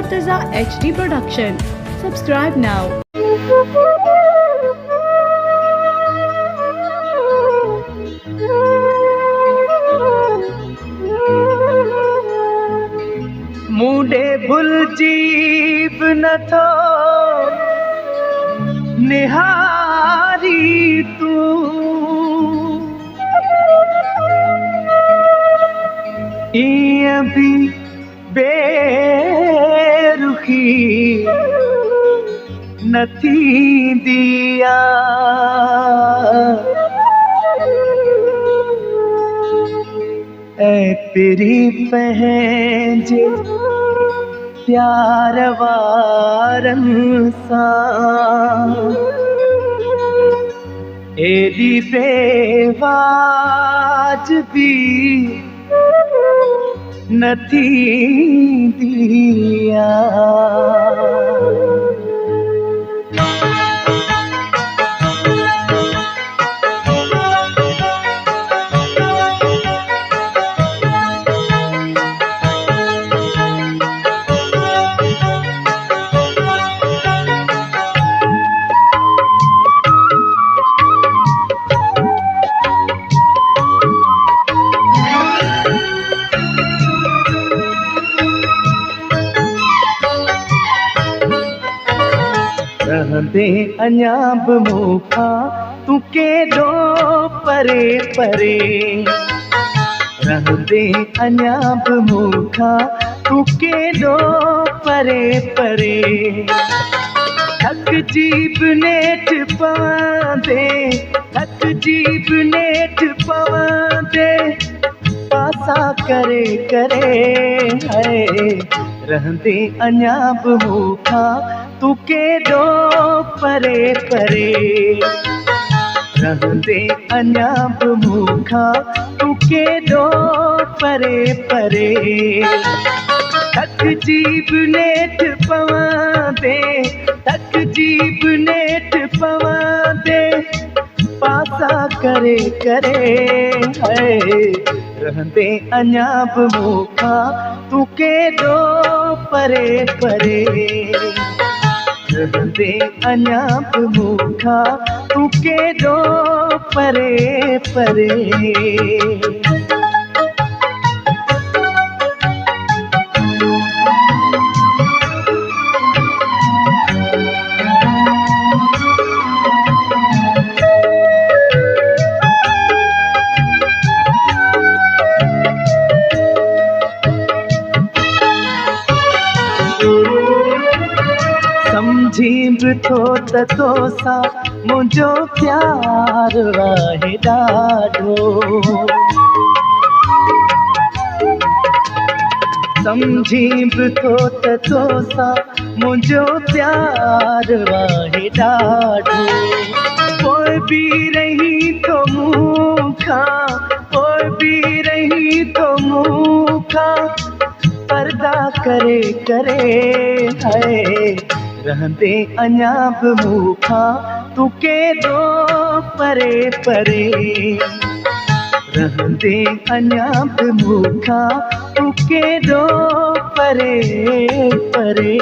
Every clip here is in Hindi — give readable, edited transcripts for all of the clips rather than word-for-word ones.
Murtaza HD Production. Subscribe now. मुडे भुल जीव न थो निहारी तू ईअं बि बेरुखी न थींदी ऐं पिरी पंहिंजे प्यार वारनि सां एॾी बेवाजिबी न थींदी रहंदे अञा बि मूंखां तूं केॾो परे परे रहंदे अञा बि मूंखां तूं केॾो परे परे थकिजी बि नेठ पवंदे पासा करे करे है रहंदे अञा बि मूंखां तूं केॾो परे परे रहंदे अञा बि मूंखां तूं केॾो परे परे थकिजी बि नेठ पवंदे पासा करे करे है रहंदे अञा बि मूंखां तूं केॾो परे परे रहंदे अञा बि मूंखां तूं केॾो परे परे समझी बि थो त तोसां मुंहिंजो प्यार आहे ॾाढो समझी बि थो त तोसां मुंहिंजो प्यार आहे ॾाढो पोइ बि रही थो मूंखां पर्दा करे करे है रहंदे अञा बि मूंखां तूं केॾो परे परे रहंदे अञा बि मूंखां तूं केॾो परे परे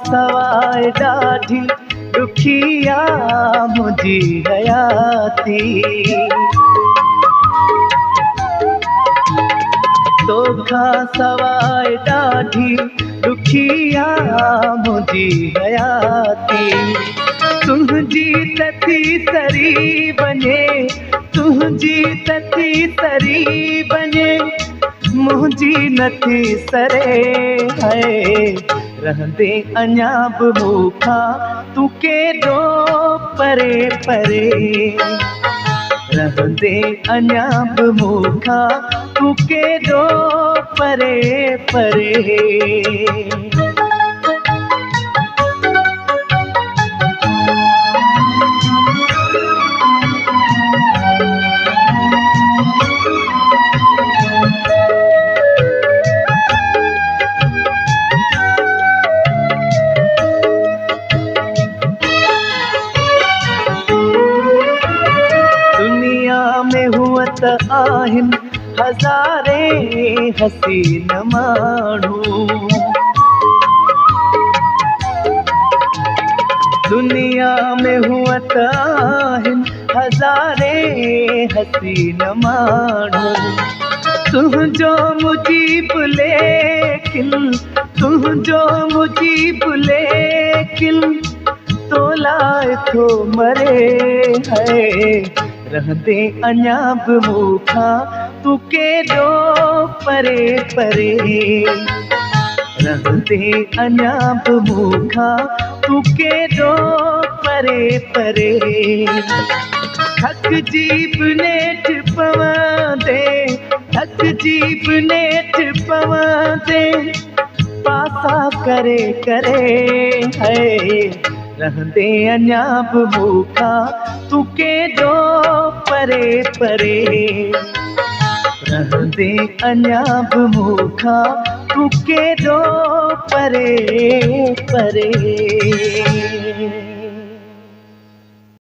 सवाइ ॾाढी ॾुखिया मुंहिंजी हयाती तोखां सवाइ ॾाढी ॾुखिया मुंहिंजी हयाती तुंहिंजी तथी सरी बने मुंहिंजी नथी सरे है रहंदे अञा बि मूंखां तूं केॾो परे परे रहंदे अञा बि मूंखां तू केॾो परे परे। दुनिया में हुअ त आहिनि हज़ारे हसीन माण्हू, दुनिया में हुअ त आहिनि हज़ारे हसीन माण्हू। तुंहिंजो मुजीब लेकिन, तुंहिंजो मुजीब लेकिन तो लाइ थो मरे है। रहंदे अञा बि मूंखां तू केॾो परे परे। रहंदे अञा बि मूंखां तू केॾो परे परे। थकिजी बि नेठ पवंदे, थकिजी बि नेठ पवंदे पासा करे करे है। रहंदे अञा बि मूंखां तू केॾो परे परे। रहंदे अञा बि मूंखां तू केॾो परे परे।